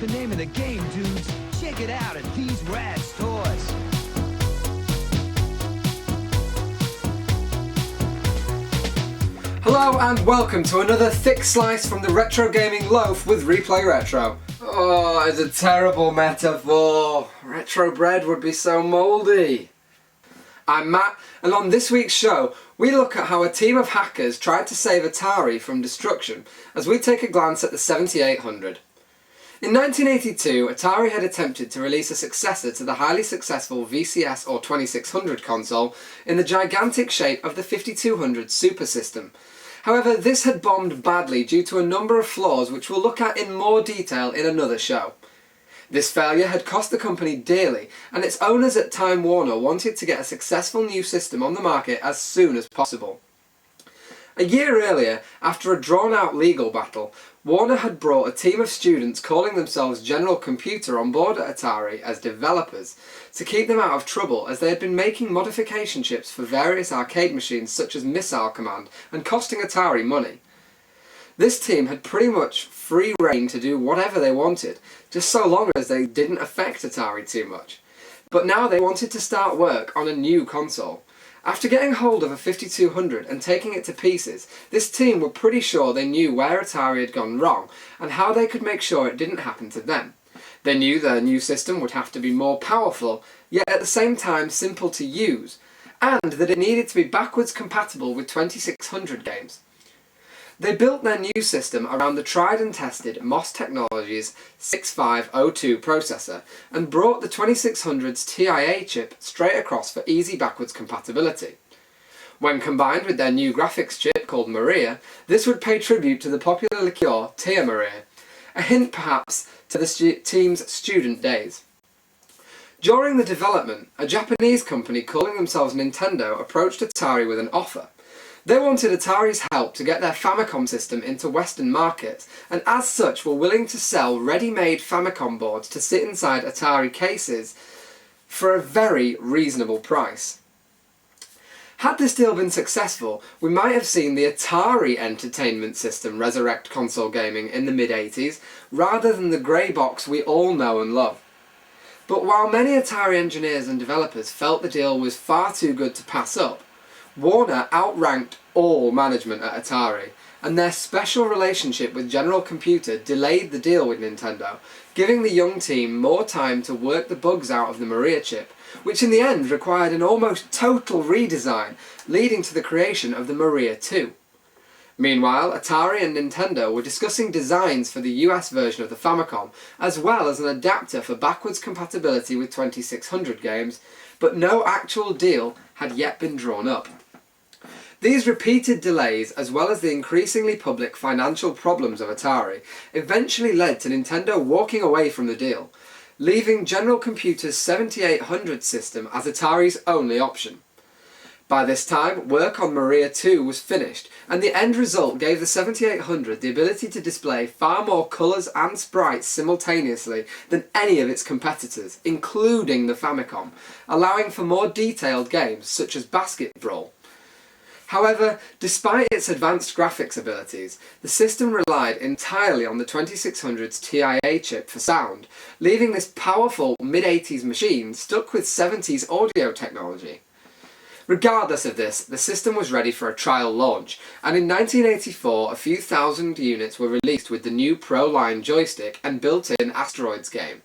the name of the game, dudes. Check it out at these rad stores. Hello and welcome to another thick slice from the retro gaming loaf with ReplayRetro. Oh, it's a terrible metaphor. Retro bread would be so mouldy. I'm Matt, and on this week's show, we look at how a team of hackers tried to save Atari from destruction as we take a glance at the 7800. In 1982, Atari had attempted to release a successor to the highly successful VCS or 2600 console in the gigantic shape of the 5200 Super System. However, this had bombed badly due to a number of flaws which we'll look at in more detail in another show. This failure had cost the company dearly, and its owners at Time Warner wanted to get a successful new system on the market as soon as possible. A year earlier, after a drawn-out legal battle, Warner had brought a team of students calling themselves General Computer on board at Atari as developers, to keep them out of trouble as they had been making modification chips for various arcade machines such as Missile Command and costing Atari money. This team had pretty much free rein to do whatever they wanted, just so long as they didn't affect Atari too much. But now they wanted to start work on a new console. After getting hold of a 5200 and taking it to pieces, this team were pretty sure they knew where Atari had gone wrong and how they could make sure it didn't happen to them. They knew their new system would have to be more powerful, yet at the same time simple to use, and that it needed to be backwards compatible with 2600 games. They built their new system around the tried and tested MOS Technologies 6502 processor and brought the 2600's TIA chip straight across for easy backwards compatibility. When combined with their new graphics chip called Maria, this would pay tribute to the popular liqueur Tia Maria, a hint perhaps to the team's student days. During the development, a Japanese company calling themselves Nintendo approached Atari with an offer. They wanted Atari's help to get their Famicom system into Western markets, and as such were willing to sell ready-made Famicom boards to sit inside Atari cases for a very reasonable price. Had this deal been successful, we might have seen the Atari Entertainment System resurrect console gaming in the mid-80s, rather than the grey box we all know and love. But while many Atari engineers and developers felt the deal was far too good to pass up, Warner outranked all management at Atari, and their special relationship with General Computer delayed the deal with Nintendo, giving the young team more time to work the bugs out of the Maria chip, which in the end required an almost total redesign, leading to the creation of the Maria 2. Meanwhile, Atari and Nintendo were discussing designs for the US version of the Famicom, as well as an adapter for backwards compatibility with 2600 games, but no actual deal had yet been drawn up. These repeated delays, as well as the increasingly public financial problems of Atari, eventually led to Nintendo walking away from the deal, leaving General Computer's 7800 system as Atari's only option. By this time, work on Maria 2 was finished, and the end result gave the 7800 the ability to display far more colours and sprites simultaneously than any of its competitors, including the Famicom, allowing for more detailed games such as Basket Brawl. However, despite its advanced graphics abilities, the system relied entirely on the 2600's TIA chip for sound, leaving this powerful mid-80s machine stuck with 70s audio technology. Regardless of this, the system was ready for a trial launch, and in 1984 a few thousand units were released with the new Pro Line joystick and built-in Asteroids game.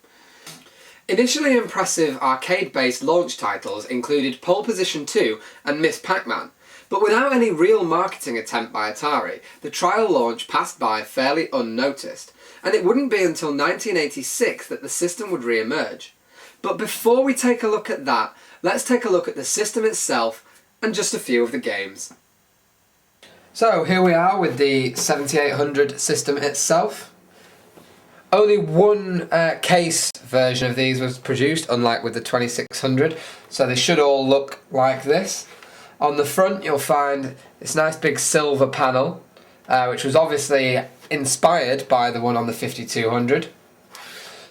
Initially impressive arcade-based launch titles included Pole Position 2 and Miss Pac-Man, but without any real marketing attempt by Atari, the trial launch passed by fairly unnoticed, and it wouldn't be until 1986 that the system would re-emerge. But before we take a look at that, let's take a look at the system itself and just a few of the games. So here we are with the 7800 system itself. Only one case version of these was produced, unlike with the 2600, so they should all look like this. On the front you'll find this nice big silver panel, which was obviously inspired by the one on the 5200.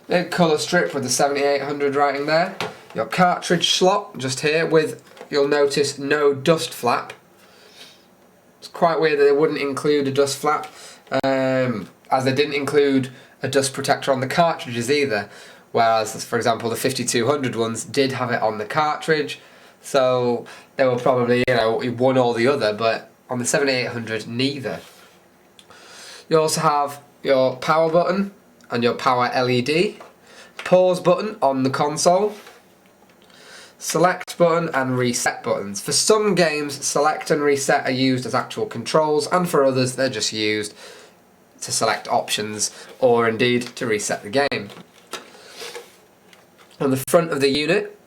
The colour strip with the 7800 writing there. Your cartridge slot just here with, you'll notice, no dust flap. It's quite weird that they wouldn't include a dust flap, as they didn't include a dust protector on the cartridges either, whereas, for example, the 5200 ones did have it on the cartridge, so they were probably, you know, one or the other, but on the 7800, neither. You also have your power button and your power LED, pause button on the console, select button and reset buttons. For some games, select and reset are used as actual controls, and for others they're just used to select options or indeed to reset the game. On the front of the unit,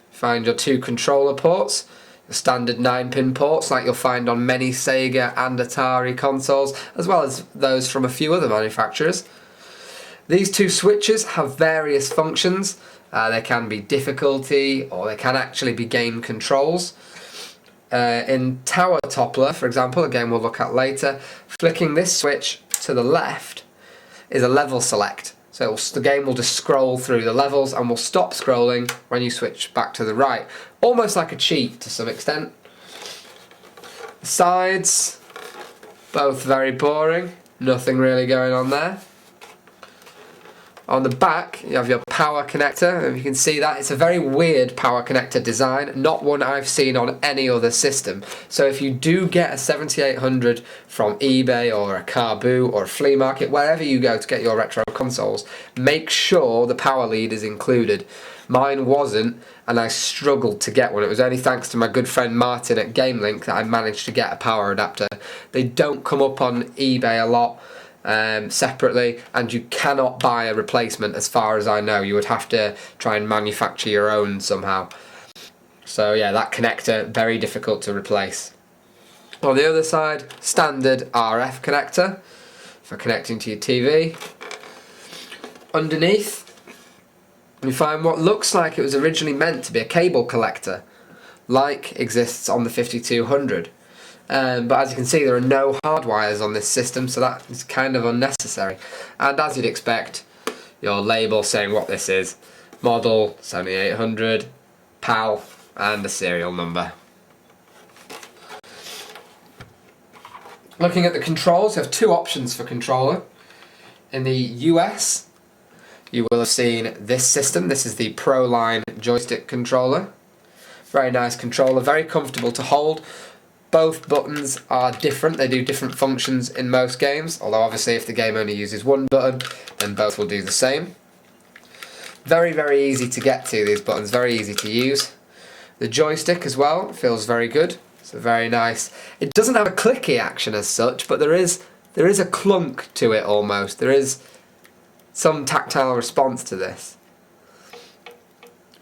find your two controller ports, your standard 9-pin ports like you'll find on many Sega and Atari consoles, as well as those from a few other manufacturers. These two switches have various functions. They can be difficulty, or they can actually be game controls. In Tower Toppler, for example, a game we'll look at later, flicking this switch to the left is a level select. So the game will just scroll through the levels and will stop scrolling when you switch back to the right. Almost like a cheat to some extent. The sides, both very boring, nothing really going on there. On the back, you have your power connector, and you can see that it's a very weird power connector design, not one I've seen on any other system. So if you do get a 7800 from eBay or a car boot or a flea market, wherever you go to get your retro consoles, make sure the power lead is included. Mine wasn't, and I struggled to get one. It was only thanks to my good friend Martin at GameLink that I managed to get a power adapter. They don't come up on eBay a lot. Separately, and you cannot buy a replacement as far as I know. You would have to try and manufacture your own somehow. So yeah, that connector, very difficult to replace. On the other side, standard RF connector for connecting to your TV. Underneath, you find what looks like it was originally meant to be a cable collector, like exists on the 5200. But as you can see, there are no hard wires on this system, so that is kind of unnecessary. And as you'd expect, your label saying what this is: model 7800, PAL, and a serial number. Looking at the controls, you have two options for controller. In the US, you will have seen this system. This is the ProLine joystick controller. Very nice controller, very comfortable to hold. Both buttons are different, they do different functions in most games, although obviously if the game only uses one button, then both will do the same. Very, very easy to get to, these buttons, very easy to use. The joystick as well feels very good, so very nice. It doesn't have a clicky action as such, but there is a clunk to it almost. There is some tactile response to this.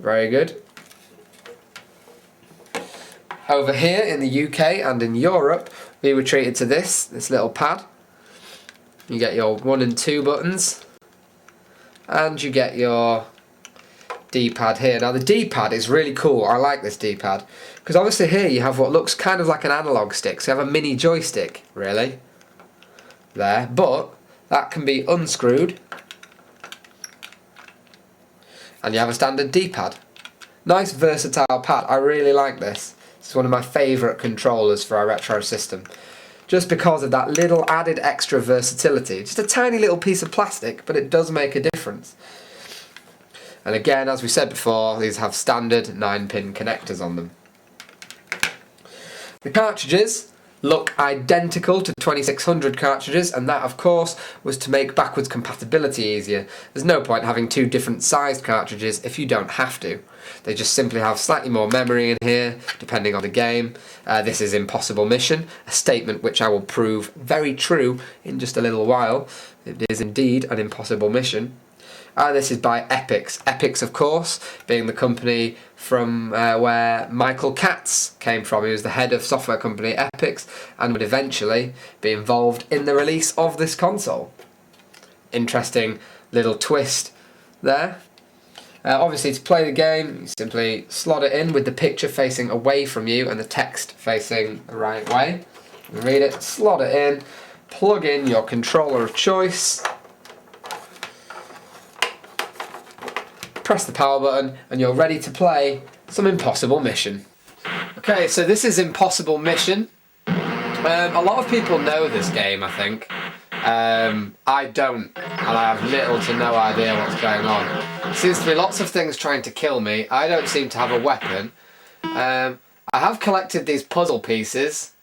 Very good. Over here in the UK and in Europe, we were treated to this little pad. You get your 1 and 2 buttons, and you get your D-pad here. Now the D-pad is really cool. I like this D-pad, because obviously here you have what looks kind of like an analog stick, so you have a mini joystick, really, there, but that can be unscrewed, and you have a standard D-pad. Nice versatile pad, I really like this. It's one of my favourite controllers for our retro system, just because of that little added extra versatility. Just a tiny little piece of plastic, but it does make a difference. And again, as we said before, these have standard 9-pin connectors on them. The cartridges look identical to 2600 cartridges, and that of course was to make backwards compatibility easier. There's no point having two different sized cartridges if you don't have to. They just simply have slightly more memory in here depending on the game. This is Impossible Mission, a statement which I will prove very true in just a little while. It is indeed an impossible mission. This is by Epix. Epix, of course, being the company from where Michael Katz came from. He was the head of software company Epix and would eventually be involved in the release of this console. Interesting little twist there. Obviously, to play the game, you simply slot it in with the picture facing away from you and the text facing the right way. You read it, slot it in, plug in your controller of choice, press the power button, and you're ready to play some Impossible Mission. Okay, so this is Impossible Mission. A lot of people know this game, I think. I don't, and I have little to no idea what's going on. Seems to be lots of things trying to kill me. I don't seem to have a weapon. I have collected these puzzle pieces.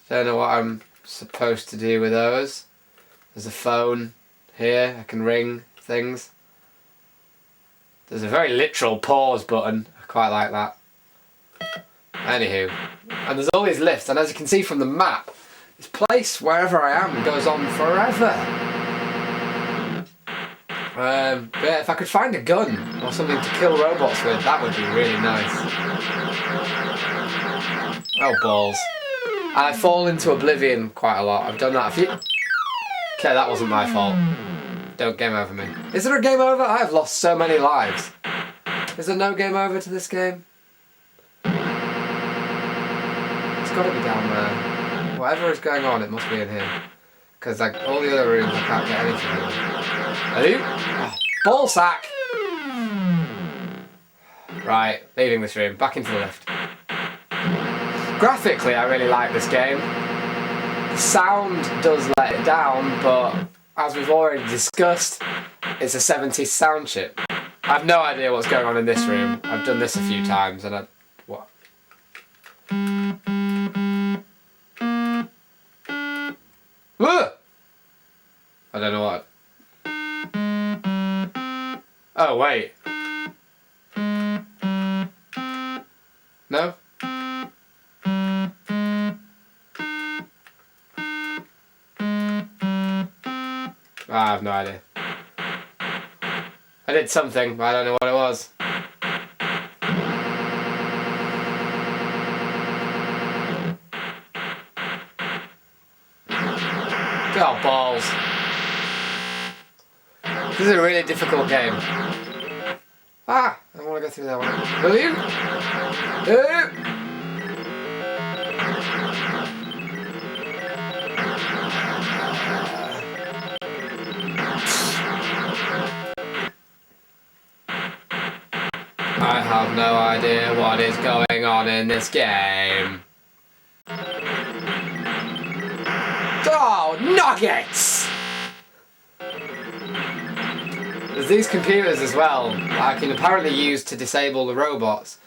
Don't know what I'm supposed to do with those. There's a phone here, I can ring things. There's a very literal pause button, I quite like that. Anywho, and there's all these lifts, and as you can see from the map, this place, wherever I am, goes on forever. But yeah, if I could find a gun or something to kill robots with, that would be really nice. Oh, balls. I fall into oblivion quite a lot. I've done that a few... Okay, that wasn't my fault. Don't game over me. Is there a game over? I have lost so many lives. Is there no game over to this game? It's got to be down there. Whatever is going on, it must be in here. Because like all the other rooms, I can't get anything in. Hello? Oh, ball sack! Right, leaving this room. Back into the lift. Graphically, I really like this game. The sound does let it down, but as we've already discussed, it's a 70s sound chip. I have no idea what's going on in this room. I've done this a few times and what? Ugh! I don't know what. Oh, wait. No? I have no idea. I did something, but I don't know what it was. Oh, balls. This is a really difficult game. Ah! I don't want to go through that one. Will you? I have no idea what is going on in this game. Oh, nuggets! There's these computers as well I can apparently use to disable the robots.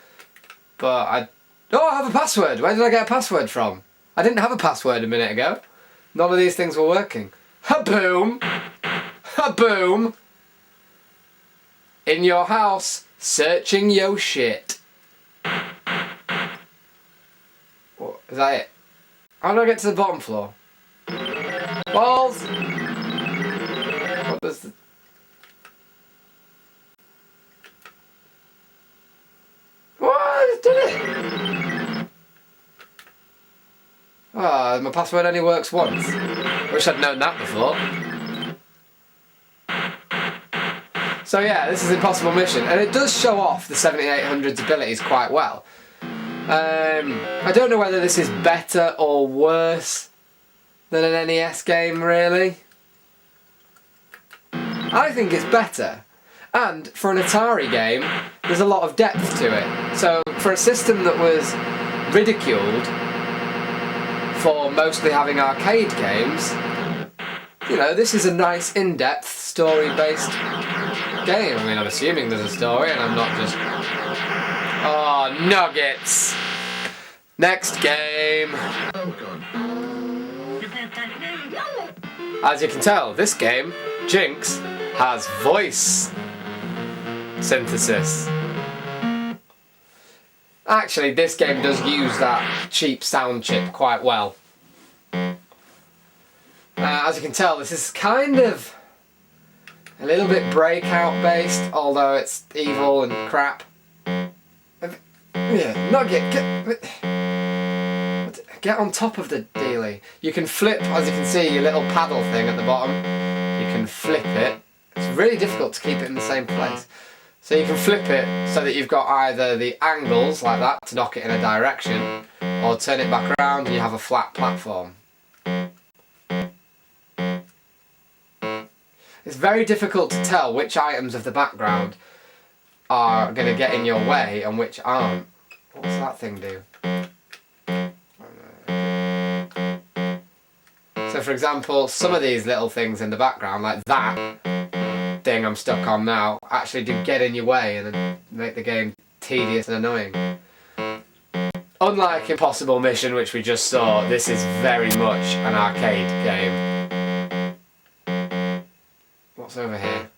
But Oh, I have a password! Where did I get a password from? I didn't have a password a minute ago. None of these things were working. Ha-boom! Ha-boom! In your house, searching yo shit. What, is that it? How do I get to the bottom floor? Balls! What does the... What? I just did it! Ah, my password only works once. Wish I'd known that before. So yeah, this is an impossible mission, and it does show off the 7800's abilities quite well. I don't know whether this is better or worse than an NES game, really. I think it's better. And for an Atari game, there's a lot of depth to it. So for a system that was ridiculed for mostly having arcade games, you know, this is a nice in-depth story-based game. I mean, I'm assuming there's a story and I'm not just... Oh, nuggets! Next game. As you can tell, this game, Jinx, has voice synthesis. Actually, this game does use that cheap sound chip quite well. As you can tell, this is kind of a little bit Breakout based, although it's evil and crap. Yeah, Nugget, get on top of the dealie. You can flip, as you can see, your little paddle thing at the bottom. You can flip it. It's really difficult to keep it in the same place. So you can flip it so that you've got either the angles, like that, to knock it in a direction, or turn it back around and you have a flat platform. It's very difficult to tell which items of the background are going to get in your way and which aren't. What's that thing do? So for example, some of these little things in the background, like that thing I'm stuck on now, actually do get in your way and make the game tedious and annoying. Unlike Impossible Mission, which we just saw, this is very much an arcade game. What's over here?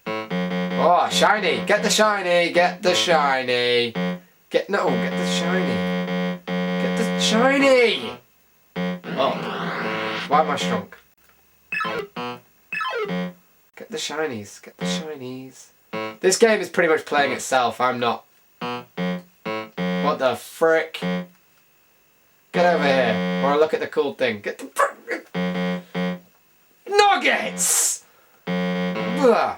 Oh, shiny! Get the shiny! Get the shiny! Get the shiny! Get the shiny! Oh, why am I shrunk? Get the shinies! Get the shinies! This game is pretty much playing itself. I'm not. What the frick? Get over here, or look at the cool thing. Get the nuggets! Ugh.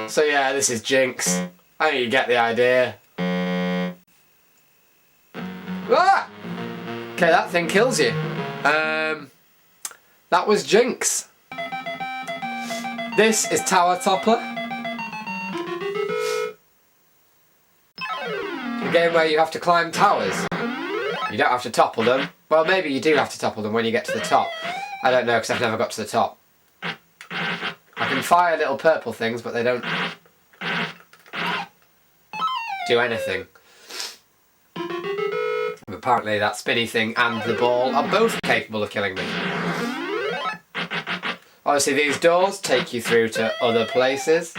So yeah, this is Jinx. I think you get the idea. Ah! Okay, that thing kills you. That was Jinx. This is Tower Toppler. A game where you have to climb towers. You don't have to topple them. Well, maybe you do have to topple them when you get to the top. I don't know, because I've never got to the top. I can fire little purple things, but they don't do anything. Apparently that spinny thing and the ball are both capable of killing me. Obviously these doors take you through to other places.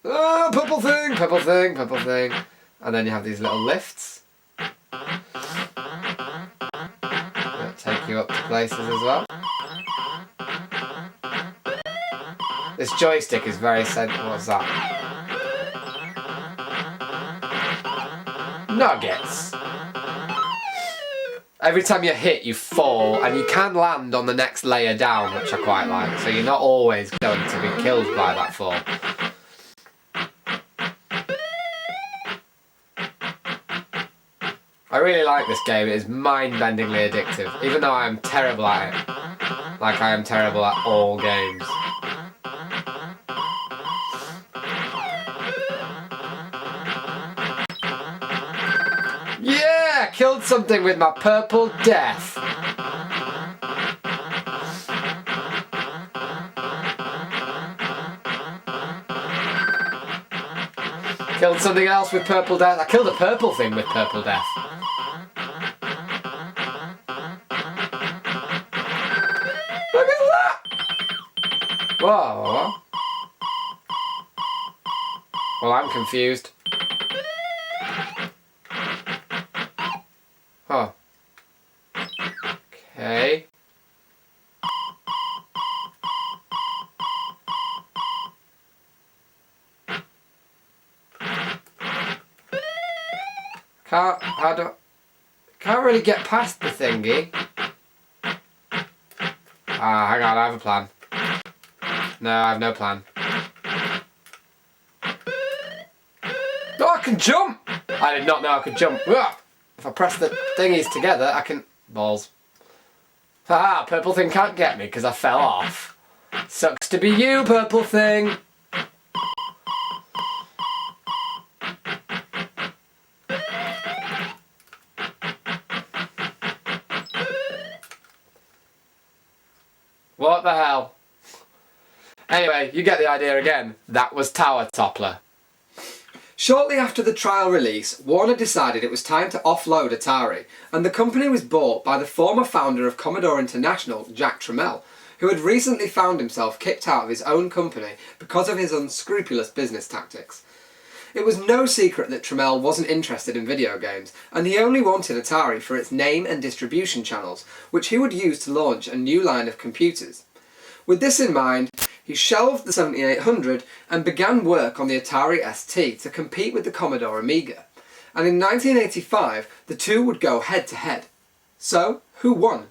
Ah, purple thing, purple thing, purple thing. And then you have these little lifts. That take you up to places as well. This joystick is very sensitive. What's that? Nuggets! Every time you hit, you fall, and you can land on the next layer down, which I quite like. So you're not always going to be killed by that fall. I really like this game. It is mind-bendingly addictive, even though I am terrible at it. Like I am terrible at all games. Yeah! Killed something with my purple death. Killed something else with purple death. I killed a purple thing with purple death. Look at that! Whoa. Well, I'm confused. Huh. Okay. Can't really get past the thingy. Hang on, I have a plan. No, I have no plan. Oh, I can jump! I did not know I could jump. If I press the thingies together, I can... Balls. Ah, purple thing can't get me because I fell off. Sucks to be you, purple thing. What the hell? Anyway, you get the idea again. That was Tower Toppler. Shortly after the trial release, Warner decided it was time to offload Atari, and the company was bought by the former founder of Commodore International, Jack Tramel, who had recently found himself kicked out of his own company because of his unscrupulous business tactics. It was no secret that Tramel wasn't interested in video games, and he only wanted Atari for its name and distribution channels, which he would use to launch a new line of computers. With this in mind, he shelved the 7800 and began work on the Atari ST to compete with the Commodore Amiga. And in 1985, the two would go head to head. So, who won?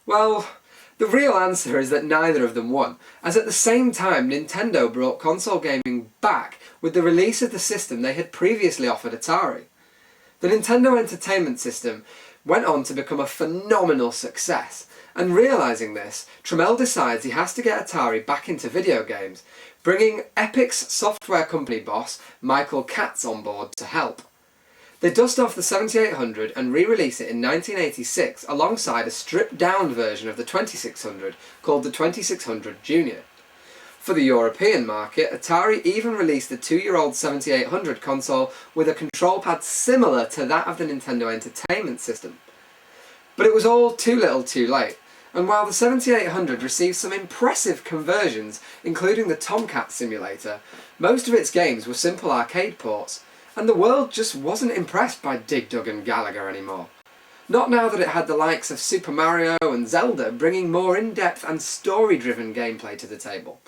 Well, the real answer is that neither of them won, as at the same time Nintendo brought console gaming back with the release of the system they had previously offered Atari. The Nintendo Entertainment System went on to become a phenomenal success, and realising this, Tramel decides he has to get Atari back into video games, bringing Epic's software company boss Michael Katz on board to help. They dust off the 7800 and re-release it in 1986 alongside a stripped-down version of the 2600 called the 2600 Junior. For the European market, Atari even released the 2-year-old 7800 console with a control pad similar to that of the Nintendo Entertainment System. But it was all too little too late, and while the 7800 received some impressive conversions, including the Tomcat simulator, most of its games were simple arcade ports, and the world just wasn't impressed by Dig Dug and Gallagher anymore. Not now that it had the likes of Super Mario and Zelda bringing more in-depth and story-driven gameplay to the table.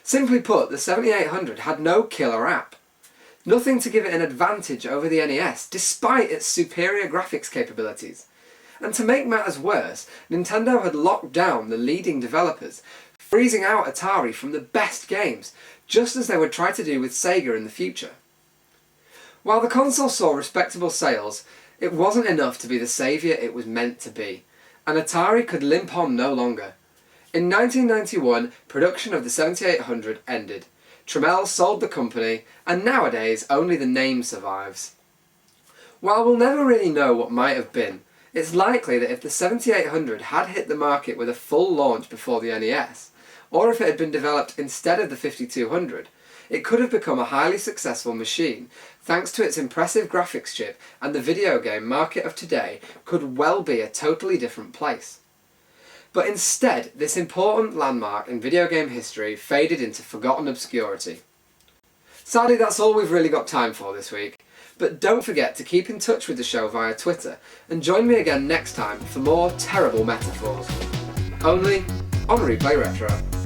Simply put, the 7800 had no killer app. Nothing to give it an advantage over the NES, despite its superior graphics capabilities. And to make matters worse, Nintendo had locked down the leading developers, freezing out Atari from the best games, just as they would try to do with Sega in the future. While the console saw respectable sales, it wasn't enough to be the saviour it was meant to be, and Atari could limp on no longer. In 1991, production of the 7800 ended. Tramel sold the company, and nowadays only the name survives. While we'll never really know what might have been, it's likely that if the 7800 had hit the market with a full launch before the NES, or if it had been developed instead of the 5200, it could have become a highly successful machine, thanks to its impressive graphics chip, and the video game market of today could well be a totally different place. But instead, this important landmark in video game history faded into forgotten obscurity. Sadly, that's all we've really got time for this week. But don't forget to keep in touch with the show via Twitter, and join me again next time for more terrible metaphors. Only on Replay Retro.